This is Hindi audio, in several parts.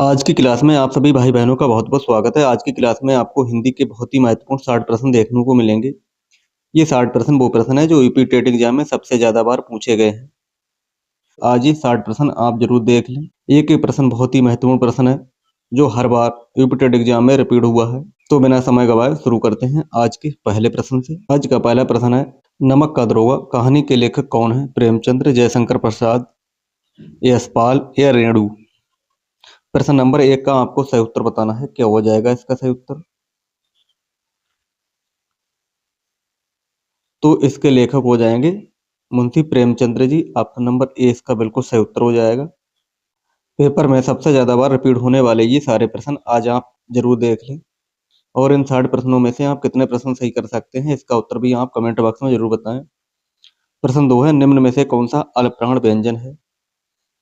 आज की क्लास में आप सभी भाई बहनों का बहुत बहुत स्वागत है। आज की क्लास में आपको हिंदी के बहुत ही महत्वपूर्ण 60 प्रश्न देखने को मिलेंगे। ये 60 प्रश्न वो प्रश्न है जो यूपी टेट एग्जाम में सबसे ज्यादा बार पूछे गए हैं। आज ये 60 प्रश्न आप जरूर देख लें। एक प्रश्न बहुत ही महत्वपूर्ण प्रश्न है जो हर बार यूपी टेट एग्जाम में रिपीट हुआ है। तो बिना समय गवाए शुरू करते हैं आज के पहले प्रश्न से। आज का पहला प्रश्न है, नमक का दरोगा कहानी के लेखक कौन है? प्रेमचंद्र, जयशंकर प्रसाद, यशपाल या रेणु? प्रश्न नंबर 1 का आपको सही उत्तर बताना है। क्या हो जाएगा इसका सही उत्तर? तो इसके लेखक हो जाएंगे Munshi Premchandra ji. Option number A इसका बिल्कुल सही उत्तर हो जाएगा। पेपर में सबसे ज्यादा बार रिपीट होने वाले ये सारे प्रश्न आज आप जरूर देख लें और इन 60 प्रश्नों में से आप कितने प्रश्न सही कर सकते हैं इसका उत्तर भी आप कमेंट बॉक्स में जरूर बताएं। प्रश्न 2 है, निम्न में से कौन सा अल्पप्राण व्यंजन है?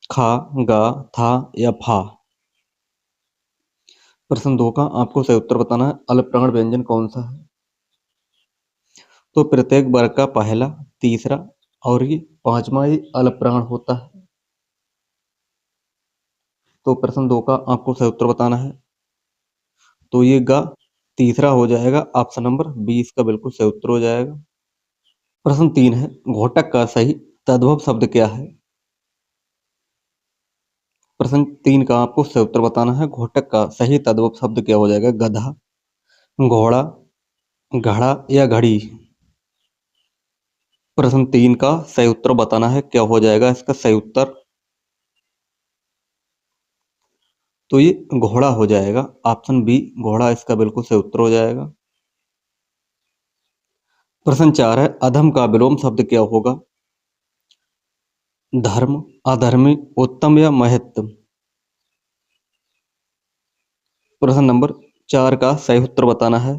खा, गा, था या फा? प्रश्न 2 का आपको सही उत्तर बताना है। अल्पप्राण व्यंजन कौन सा है? तो प्रत्येक वर्ग का पहला, तीसरा और ये पांचवा ये अल्पप्राण होता है। तो प्रश्न 2 का आपको सही उत्तर बताना है। तो ये गा तीसरा हो जाएगा। ऑप्शन नंबर 20 का बिल्कुल सही उत्तर हो जाएगा। प्रश्न 3 है, घोटक का सही तद्भव शब्द क्या है? प्रश्न 3 का आपको सही उत्तर बताना है। घोटक का सही तद्भव शब्द क्या हो जाएगा? गधा, घोड़ा, घड़ा या घड़ी? प्रश्न 3 का सही उत्तर बताना है। क्या हो जाएगा इसका सही उत्तर? तो ये घोड़ा हो जाएगा। ऑप्शन बी घोड़ा इसका बिल्कुल सही उत्तर हो जाएगा। प्रश्न 4 है, अधम का विलोम शब्द क्या होगा? धर्म, अधर्मी, उत्तम या महत्तम? प्रश्न नंबर 4 का सही उत्तर बताना है।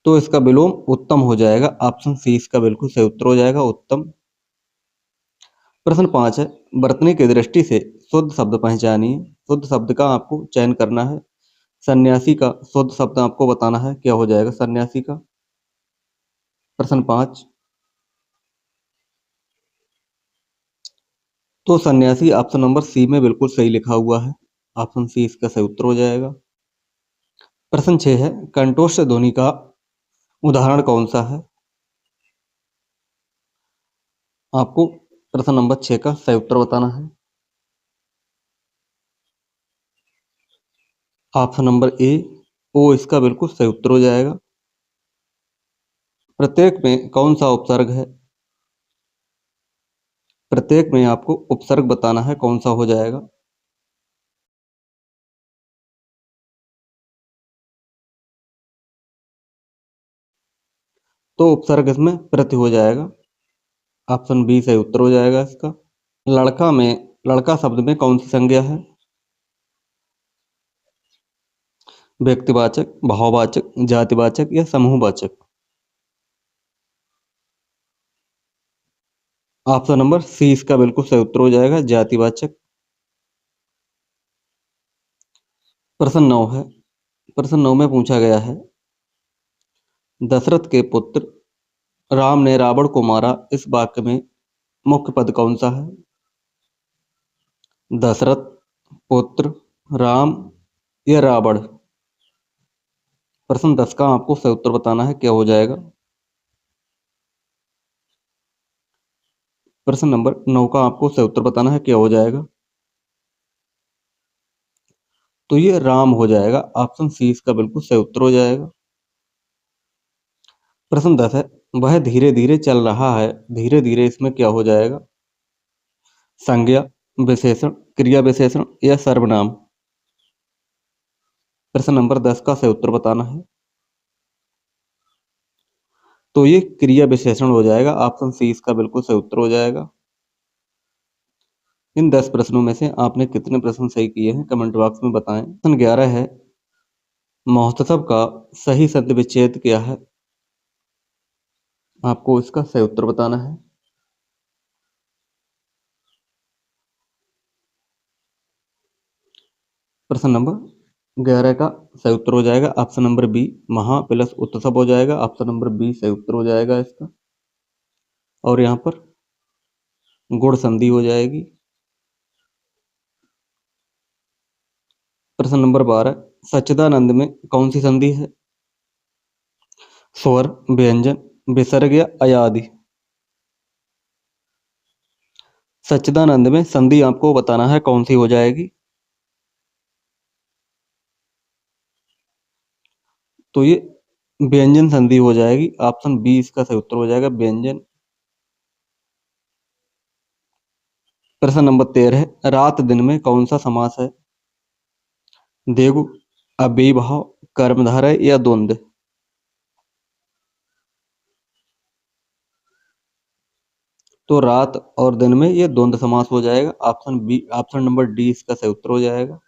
तो इसका विलोम उत्तम हो जाएगा। ऑप्शन सी इसका बिल्कुल सही उत्तर हो जाएगा, उत्तम। प्रश्न 5 है, वर्तनी की दृष्टि से शुद्ध शब्द पहचानिए। शुद्ध शब्द का आपको चयन करना है। सन्यासी का शुद्ध शब्द आपको बताना है। क्या हो जाएगा सन्यासी का? प्रश्न 5, तो सन्यासी ऑप्शन नंबर सी में बिल्कुल सही लिखा हुआ है। ऑप्शन सी इसका सही उत्तर हो जाएगा। प्रश्न 6 है, कंठोष्ठ ध्वनि का उदाहरण कौन सा है? आपको प्रश्न नंबर 6 का सही उत्तर बताना है। ऑप्शन नंबर ए ओ इसका बिल्कुल सही उत्तर हो जाएगा। प्रत्येक में कौन सा उपसर्ग है? प्रत्येक में आपको उपसर्ग बताना है, कौन सा हो जाएगा? तो उपसर्ग इसमें प्रति हो जाएगा। ऑप्शन बी सही उत्तर हो जाएगा इसका। लड़का में लड़का शब्द में कौन सी संज्ञा है? व्यक्तिवाचक, भाववाचक, जातिवाचक या समूहवाचक? ऑप्शन नंबर सी इसका बिल्कुल सही उत्तर हो जाएगा, जातिवाचक। प्रश्न 9 है। प्रश्न 9 में पूछा गया है, दशरथ के पुत्र राम ने रावण को मारा, इस वाक्य में मुख्य पद कौन सा है? दशरथ, पुत्र, राम या रावण? प्रश्न 10 का आपको सही उत्तर बताना है। क्या हो जाएगा? प्रश्न नंबर 9 का आपको सही उत्तर बताना है। क्या हो जाएगा? तो ये राम हो जाएगा। ऑप्शन सी इसका बिल्कुल सही उत्तर हो जाएगा। प्रश्न 10 है, वह धीरे धीरे चल रहा है, धीरे धीरे इसमें क्या हो जाएगा? संज्ञा, विशेषण, क्रिया विशेषण या सर्वनाम? प्रश्न नंबर 10 का सही उत्तर बताना है। तो ये क्रिया विशेषण हो जाएगा। ऑप्शन सी इसका बिल्कुल सही उत्तर हो जाएगा। इन 10 प्रश्नों में से आपने कितने प्रश्न सही किए हैं कमेंट बॉक्स में बताएं। प्रश्न 11 है, महोत्सव का सही शब्द विच्छेद क्या है? आपको इसका सही उत्तर बताना है। प्रश्न नंबर 11 का सही उत्तर हो जाएगा ऑप्शन नंबर बी, महा प्लस उत्सव हो जाएगा। ऑप्शन नंबर बी सही उत्तर हो जाएगा इसका। और यहाँ पर गुण संधि हो जाएगी। प्रश्न नंबर 12, सच्चिदानंद में कौन सी संधि है? स्वर, व्यंजन, विसर्ग या अयादि? सच्चिदानंद में संधि आपको बताना है कौन सी हो जाएगी। तो ये व्यंजन संधि हो जाएगी। ऑप्शन बी इसका सही उत्तर हो जाएगा, व्यंजन। प्रश्न नंबर 13 है, रात दिन में कौन सा समास है? देव, अव्ययीभाव, कर्मधारय या द्वंद्व? तो रात और दिन में ये द्वंद्व समास हो जाएगा। Option B, option number D इसका सही उत्तर हो जाएगा।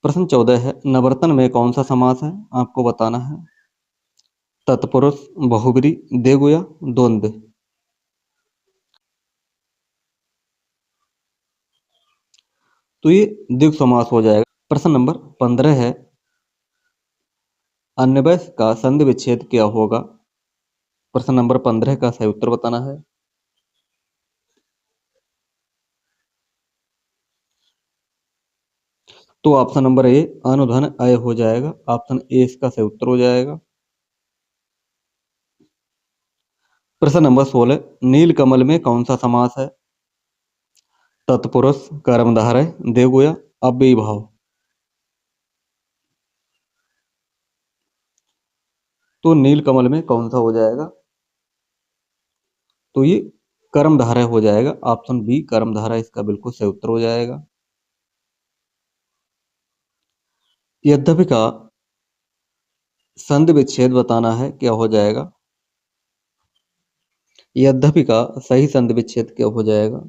प्रश्न 14 है, नवरत्न में कौन सा समास है? आपको बताना है। तत्पुरुष, बहुब्री, द्विगु या द्वंद्व? तो ये द्विगु समास हो जाएगा। प्रश्न नंबर 15 है, अन्वय का संधि विच्छेद क्या होगा? प्रश्न नंबर 15 का सही उत्तर बताना है। तो ऑप्शन नंबर ए, अनुधन अय हो जाएगा। ऑप्शन ए इसका सही उत्तर हो जाएगा। प्रश्न नंबर 16, नीलकमल में कौन सा समास है? तत्पुरुष, कर्मधारय, देवगु या अव्ययीभाव? तो नीलकमल में कौन सा हो जाएगा? तो ये कर्मधारय हो जाएगा। ऑप्शन बी कर्मधारय इसका बिल्कुल सही उत्तर हो जाएगा। यद्यपि का संधि विच्छेद बताना है, क्या हो जाएगा? यद्यपि का सही संधि विच्छेद क्या हो जाएगा?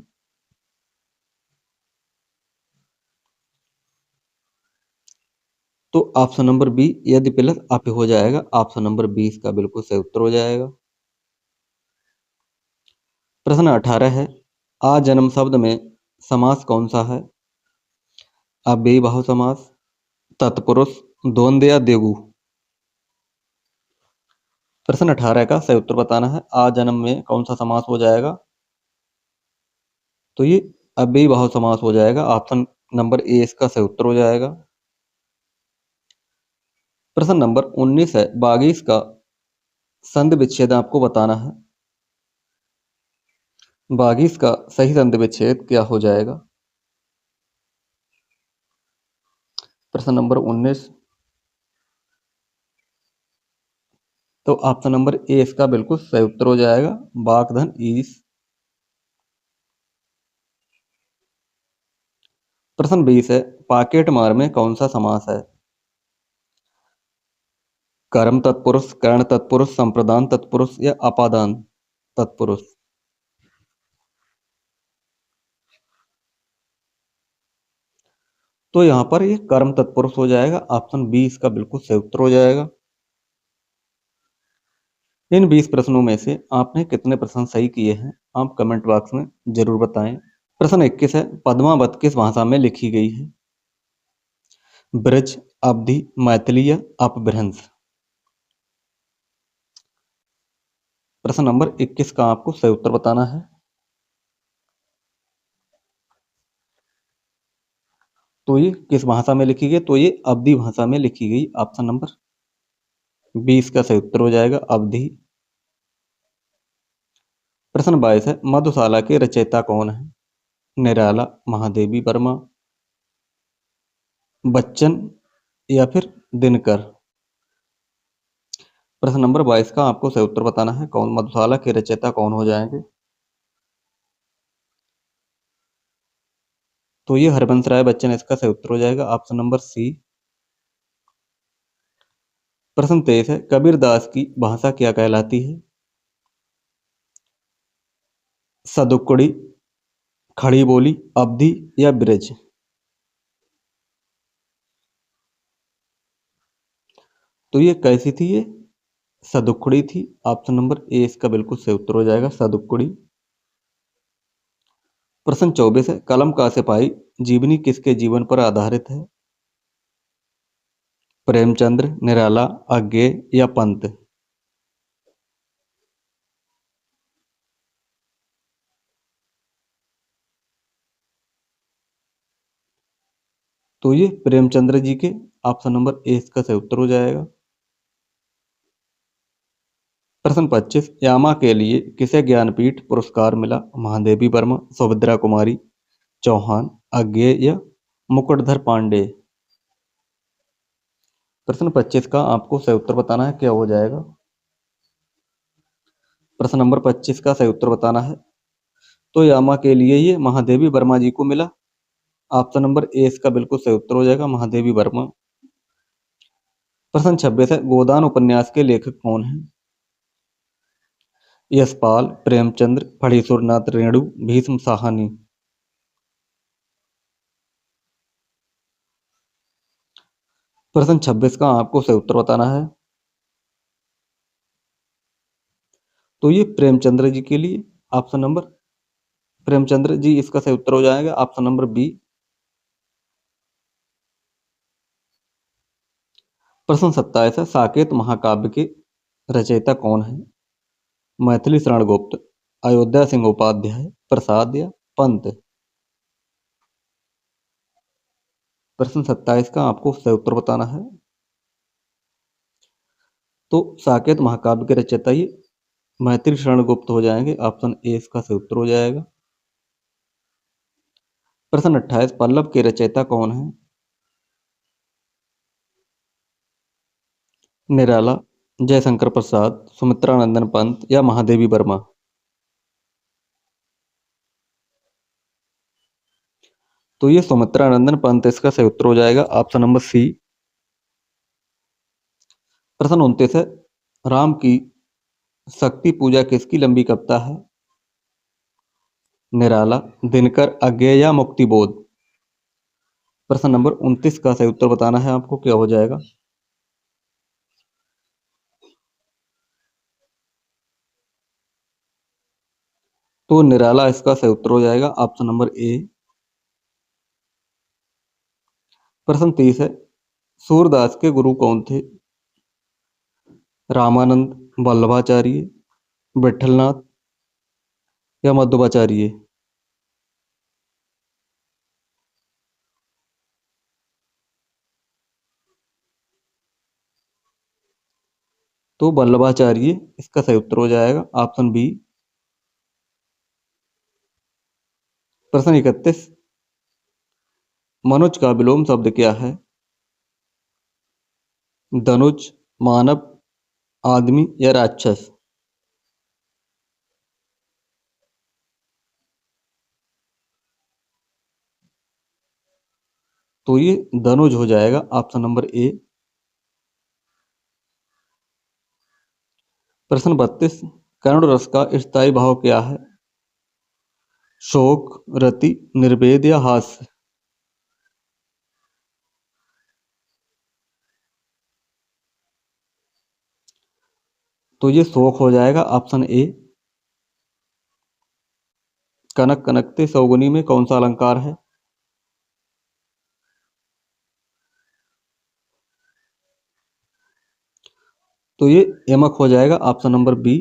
तो ऑप्शन नंबर बी यदि प्लस अप हो जाएगा। ऑप्शन नंबर बी इसका बिल्कुल सही उत्तर हो जाएगा। प्रश्न 18 है, आ जन्म शब्द में समास कौन सा है? अव्ययीभाव समास, तत्पुरुष, द्वंद्व या द्विगु? प्रश्न 18 का सही उत्तर बताना है। आ जन्म में कौन सा समास हो जाएगा? तो ये अव्ययीभाव समास हो जाएगा। ऑप्शन नंबर ए इसका सही उत्तर हो जाएगा। प्रश्न नंबर 19 है, बागीस का संधि विच्छेद आपको बताना है। बागीस का सही संधि विच्छेद क्या हो जाएगा? प्रश्न नंबर 19। तो ऑप्शन नंबर ए इसका बिल्कुल सही उत्तर हो जाएगा, बागधन ईस। प्रश्न 20 है, पाकेट मार में कौन सा समास है? कर्म तत्पुरुष, कर्ण तत्पुरुष, संप्रदान तत्पुरुष या अपादान तत्पुरुष? तो यहाँ पर ये कर्म तत्पुरुष हो जाएगा। ऑप्शन बी इसका बिल्कुल सही उत्तर हो जाएगा। इन 20 प्रश्नों में से आपने कितने प्रश्न सही किए हैं, आप कमेंट बॉक्स में जरूर बताएं। प्रश्न 21 है, पद्मावत किस भाषा में लिखी गई है? ब्रज, अवधी, मैथिली या अपभ्रंश? प्रश्न नंबर 21 का आपको सही उत्तर बताना है। तो ये किस भाषा में लिखी गई? तो ये अवधी भाषा में लिखी गई। ऑप्शन नंबर 20 का सही उत्तर हो जाएगा, अवधी। प्रश्न 22 है, मधुशाला के रचयिता कौन है? निराला, महादेवी वर्मा, बच्चन या फिर दिनकर? प्रश्न नंबर 22 का आपको सही उत्तर बताना है, कौन मधुशाला के रचयिता कौन हो जाएंगे? तो ये हरबंस राय बच्चन इसका सही उत्तर हो जाएगा। Option number C. प्रश्न 23 है, कबीरदास की भाषा क्या कहलाती है? सदुक्कड़ी, खड़ी बोली, अवधी या ब्रज? तो ये कैसी थी? ये सदुक्कड़ी थी। ऑप्शन नंबर ए इसका बिल्कुल सही उत्तर हो जाएगा, सदुक्कड़ी। प्रश्न 24 है, कलम का सिपाही जीवनी किसके जीवन पर आधारित है? प्रेमचंद्र, निराला, अज्ञे या पंत? तो ये प्रेमचंद्र जी के, ऑप्शन नंबर ए इसका सही उत्तर हो जाएगा। प्रश्न 25, यामा के लिए किसे ज्ञानपीठ पुरस्कार मिला? महादेवी वर्मा, सुभद्रा कुमारी चौहान, अज्ञेय या मुकुटधर पांडे? प्रश्न 25 का आपको सही उत्तर बताना है, क्या हो जाएगा? प्रश्न नंबर 25 का सही उत्तर बताना है। तो यामा के लिए ये महादेवी वर्मा जी को मिला। ऑप्शन नंबर ए इसका बिल्कुल सही उत्तर हो जाएगा, महादेवी वर्मा। प्रश्न 26 है, गोदान उपन्यास के लेखक कौन हैं? यशपाल, प्रेमचंद्र, फणीसुरनाथ रेणु, भीष्म साहनी? प्रश्न 26 का आपको सही उत्तर बताना है। तो ये प्रेमचंद्र जी के लिए, ऑप्शन नंबर प्रेमचंद्र जी इसका सही उत्तर हो जाएगा, ऑप्शन नंबर बी। प्रश्न 27 है, साकेत महाकाव्य के रचयिता कौन है? मैथिली शरण गुप्त, अयोध्या सिंह उपाध्याय, प्रसाद या पंत? प्रश्न 27 का आपको सही उत्तर बताना है। तो साकेत महाकाव्य के रचयिता ये मैथिली शरण गुप्त हो जाएंगे, ऑप्शन ए इसका सही उत्तर हो जाएगा। प्रश्न 28, पल्लव के रचयिता कौन है? निराला, जयशंकर प्रसाद, सुमित्रानंदन पंत या महादेवी वर्मा? तो ये सुमित्रानंदन पंत इसका सही उत्तर हो जाएगा, ऑप्शन नंबर सी। प्रश्न 29 है, राम की शक्ति पूजा किसकी लंबी कविता है? निराला, दिनकर, अज्ञेय या मुक्तिबोध? प्रश्न नंबर 29 का सही उत्तर बताना है आपको, क्या हो जाएगा? तो निराला इसका सही उत्तर हो जाएगा, ऑप्शन नंबर ए। प्रश्न 30 है, सूरदास के गुरु कौन थे? रामानंद, वल्लभाचार्य, विठलनाथ या मध्वाचार्य? तो वल्लभाचार्य इसका सही उत्तर हो जाएगा, ऑप्शन बी। प्रश्न 31, मनुज का विलोम शब्द क्या है? धनुज, मानव, आदमी या राक्षस? तो ये धनुज हो जाएगा, ऑप्शन नंबर ए। प्रश्न 32, करुण रस का स्थायी भाव क्या है? शोक, रति, निर्वेद या हास्य? तो ये शोक हो जाएगा, ऑप्शन ए। कनक कनकते सौगुनी में कौन सा अलंकार है? तो ये यमक हो जाएगा, ऑप्शन नंबर बी।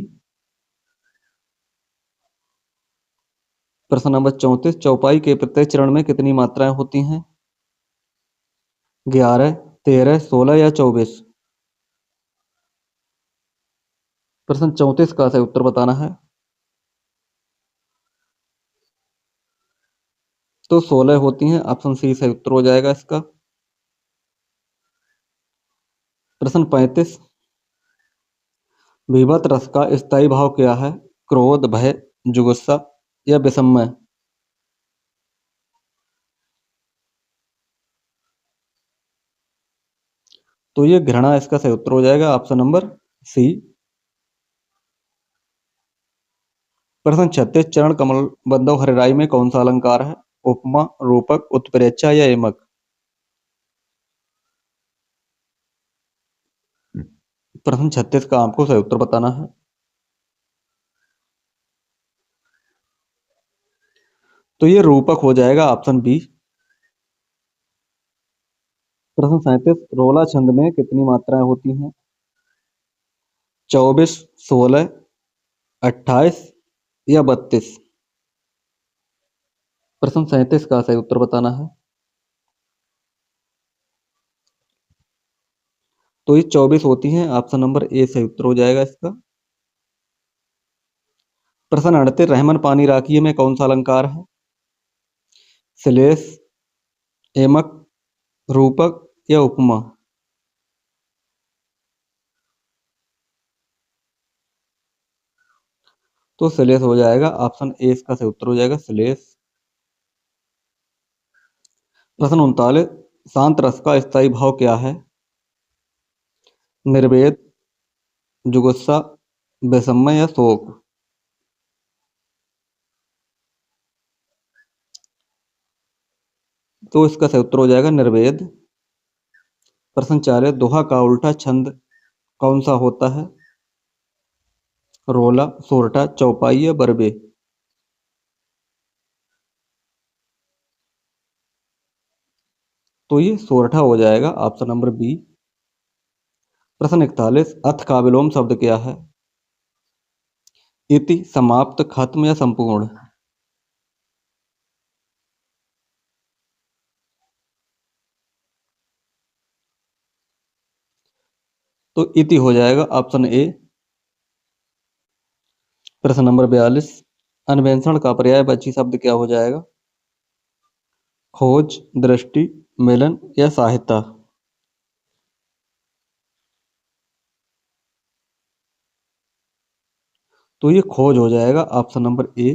प्रश्न नंबर 34, चौपाई के प्रत्येक चरण में कितनी मात्राएं होती हैं? 11, 13, 16 या 24? प्रश्न 34 का सही उत्तर बताना है। तो 16 होती हैं, ऑप्शन सी सही उत्तर हो जाएगा इसका। प्रश्न 35, विभत रस का स्थायी भाव क्या है? क्रोध, भय, जुगुस्सा या विषमय? तो ये घृणा इसका सही उत्तर हो जाएगा, ऑप्शन नंबर सी। प्रश्न 36, चरण कमल बंधव हरिराई में कौन सा अलंकार है? उपमा, रूपक, उत्प्रेक्षा या यमक? प्रश्न 36 का आपको सही उत्तर बताना है। तो ये रूपक हो जाएगा, ऑप्शन बी। प्रश्न 37, रोला छंद में कितनी मात्राएं होती हैं? 24, 16, 28 या 32? प्रश्न 37 का सही उत्तर बताना है। तो ये 24 होती हैं। ऑप्शन नंबर ए सही उत्तर हो जाएगा इसका। प्रश्न 38, रहमन पानी राखिए में कौन सा अलंकार है? श्लेष, एमक, रूपक या उपमा? तो श्लेष हो जाएगा। ऑप्शन ए इसका सही उत्तर हो जाएगा, श्लेष। प्रश्न 39, शांत रस का स्थायी भाव क्या है? निर्वेद, जुगुप्सा, वैषम्य या शोक? तो इसका सही उत्तर हो जाएगा निर्वेद। प्रश्न 4, दोहा का उल्टा छंद कौन सा होता है? रोला, सोरठा, चौपाई या बरबे? तो ये सोरठा हो जाएगा। Option number B. प्रश्न 41, अथ का विलोम शब्द क्या है? इति, समाप्त, खत्म या संपूर्ण? तो इति हो जाएगा। Option A. प्रश्न नंबर 42, अन्वेषण का पर्यायवाची शब्द क्या हो जाएगा? खोज, दृष्टि, मिलन या सहायता? तो ये खोज हो जाएगा। Option number A.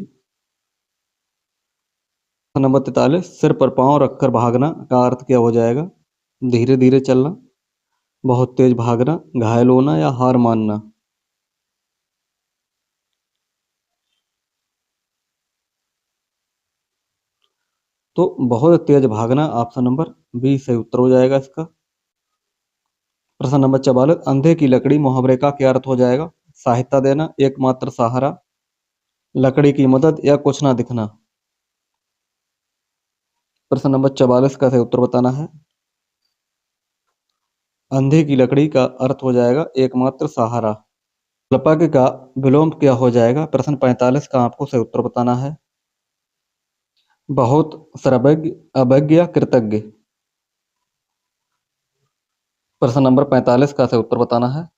प्रश्न नंबर 43, सिर पर पांव रखकर भागना का अर्थ क्या हो जाएगा? धीरे धीरे चलना, बहुत तेज भागना, घायल होना या हार मानना? तो बहुत तेज भागना। ऑप्शन नंबर बी सही उत्तर हो जाएगा इसका। प्रश्न नंबर 44, अंधे की लकड़ी मुहावरे का क्या अर्थ हो जाएगा? सहायता देना, एकमात्र सहारा, लकड़ी की मदद या कुछ ना दिखना? प्रश्न नंबर 44 का सही उत्तर बताना है। अंधे की लकड़ी का अर्थ हो जाएगा एकमात्र सहारा। अल्पाका का विलोम क्या हो जाएगा? प्रश्न 45 का आपको सही उत्तर बताना है। बहुत, सर्वज्ञ, अभज्ञ या कृतज्ञ? प्रश्न नंबर 45 का सही उत्तर बताना है।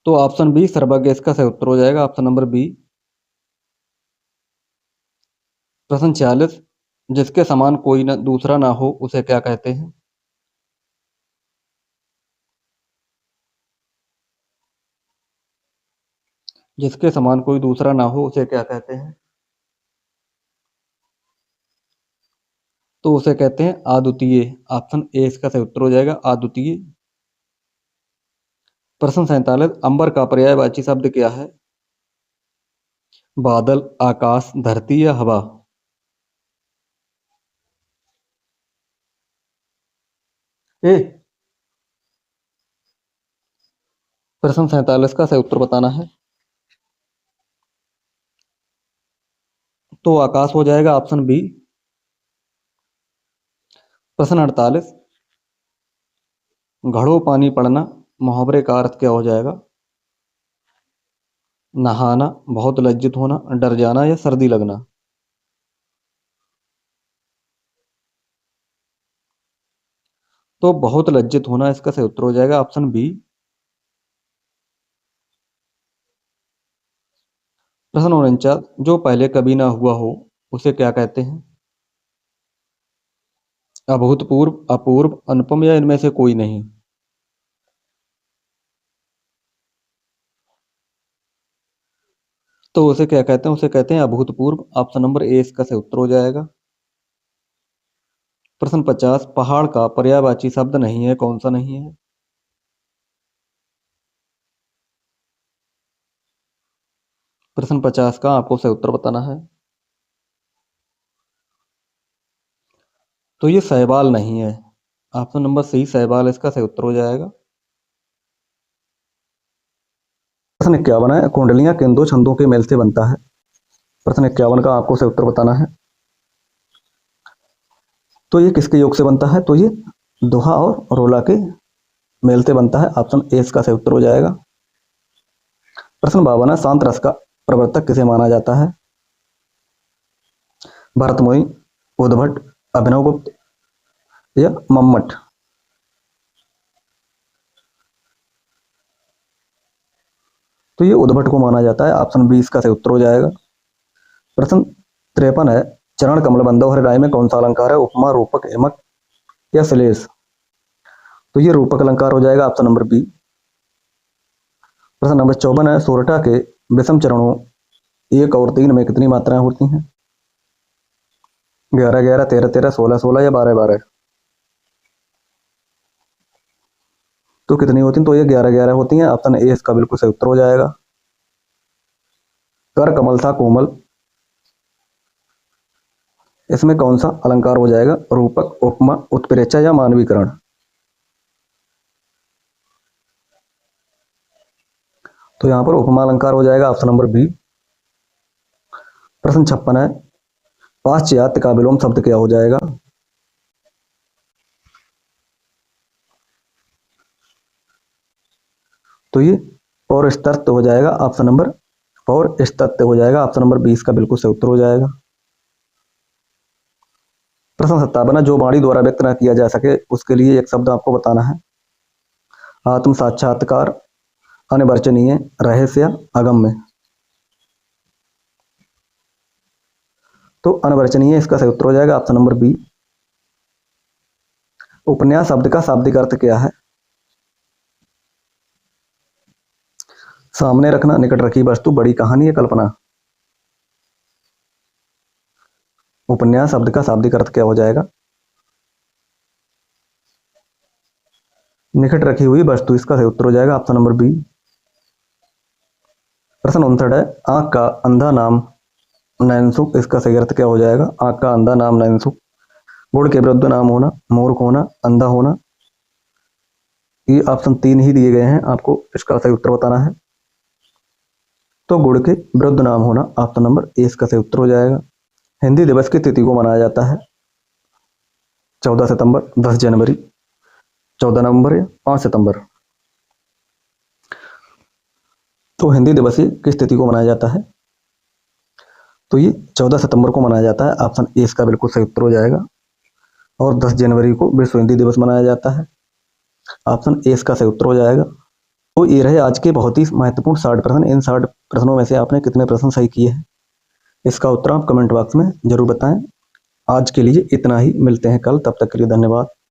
तो ऑप्शन बी सर्वज्ञ इसका सही उत्तर हो जाएगा। Option number B. प्रश्न 46, जिसके समान कोई न दूसरा ना हो उसे क्या कहते हैं? जिसके समान कोई दूसरा ना हो उसे क्या कहते हैं? तो उसे कहते हैं अद्वितीय। ऑप्शन ए इसका सही उत्तर हो जाएगा, अद्वितीय। प्रश्न 47, अंबर का पर्यायवाची शब्द क्या है? बादल, आकाश, धरती या हवा? ए। प्रश्न 47 का सही उत्तर बताना है। तो आकाश हो जाएगा। Option B. प्रश्न 48, घड़ों पानी पड़ना मुहावरे का अर्थ क्या हो जाएगा? नहाना, बहुत लज्जित होना, डर जाना या सर्दी लगना? तो बहुत लज्जित होना इसका सही उत्तर हो जाएगा। Option B. प्रश्न 49, जो पहले कभी ना हुआ हो उसे क्या कहते हैं? अभूतपूर्व, अपूर्व, अनुपम या इनमें से कोई नहीं? तो उसे क्या कहते हैं? उसे कहते हैं अभूतपूर्व। ऑप्शन नंबर ए इसका सही उत्तर हो जाएगा। प्रश्न 50, पहाड़ का पर्यायवाची शब्द नहीं है, कौन सा नहीं है? प्रश्न 50 का आपको सही उत्तर बताना है। तो ये शैवाल नहीं है। ऑप्शन नंबर सी शैवाल इसका सही उत्तर हो जाएगा। प्रश्न 51 है, कुंडलियां किन दो छंदों के मेल से बनता है? प्रश्न 51 का आपको सही उत्तर बताना है। तो ये किसके योग से बनता है? तो ये दोहा और रोला के मेल से बनता है। ऑप्शन ए इसका सही उत्तर हो जाएगा। प्रश्न 52 है, शांत रस का प्रवर्तक किसे माना जाता है? भरत मुनि, उद्भट, अभिनव गुप्त, या मम्मट। तो ये उद्भट को माना जाता है। ऑप्शन बी इसका सही उत्तर हो जाएगा। प्रश्न 53 है, चरण कमल बंधो हर राय में कौन सा अलंकार है? उपमा, रूपक, यमक या श्लेष? तो ये रूपक अलंकार हो जाएगा, ऑप्शन नंबर बी। प्रश्न नंबर 54 है, सोरठा के विषम चरणों 1 और 3 में कितनी मात्राएं होती हैं? 11 11, 13 13, 16 16 या 12 12? तो कितनी होती हैं? तो ये 11 11 होती हैं। ऑप्शन ए इसका बिल्कुल सही उत्तर हो जाएगा। कर कमल था कोमल, इसमें कौन सा अलंकार हो जाएगा? रूपक, उपमा, उत्प्रेक्षा या मानवीकरण? तो यहाँ पर उपमा अलंकार हो जाएगा, ऑप्शन नंबर बी। प्रश्न 56 है, पाश्चात्य का विलोम शब्द क्या हो जाएगा? तो ये पौरस्तत्व हो जाएगा, ऑप्शन नंबर पौरस्तत्व हो जाएगा, ऑप्शन नंबर 20 का बिल्कुल सही उत्तर हो जाएगा। प्रश्न 57, जो वाणी द्वारा व्यक्त न किया जा सके उसके लिए एक शब्द आपको बताना है। आत्म साक्षात्कार, अनिर्वचनीय, रहस्य, अगम्य? तो अनिर्वचनीय इसका सही उत्तर हो जाएगा, ऑप्शन नंबर बी। उपन्यास शब्द का शाब्दिक अर्थ क्या है? सामने रखना, निकट रखी वस्तु, बड़ी कहानी या कल्पना? उपन्यास शब्द का शाब्दिक अर्थ क्या हो जाएगा? निकट रखी हुई वस्तु, इसका सही उत्तर हो जाएगा, ऑप्शन नंबर बी। प्रश्न 59 है, आंख का अंधा नाम नैनसुख, इसका सही अर्थ क्या हो जाएगा? आंख का अंधा नाम नैनसुख। गुड़ के विरुद्ध नाम होना, मूर्ख होना, अंधा होना? ये ऑप्शन 3 ही दिए गए हैं, आपको इसका सही उत्तर बताना है। तो गुड़ के विरुद्ध नाम होना, ऑप्शन नंबर ए इसका सही उत्तर हो जाएगा। हिंदी दिवस की तिथि को मनाया जाता है? 14 सितंबर, 10 जनवरी, 14 नवंबर या 5 सितंबर? तो हिंदी दिवस किस तिथि को मनाया जाता है? तो ये 14 सितंबर को मनाया जाता है, ऑप्शन ए इसका बिल्कुल सही उत्तर हो जाएगा। और 10 जनवरी को विश्व हिंदी दिवस मनाया जाता है, ऑप्शन ए इसका सही उत्तर हो जाएगा। तो ये रहे आज के बहुत ही महत्वपूर्ण 60 प्रश्न। इन 60 प्रश्नों में से आपने कितने प्रश्न सही किए हैं, इसका उत्तर आप कमेंट बॉक्स में जरूर बताएं। आज के लिए इतना ही, मिलते हैं कल, तब तक के लिए धन्यवाद।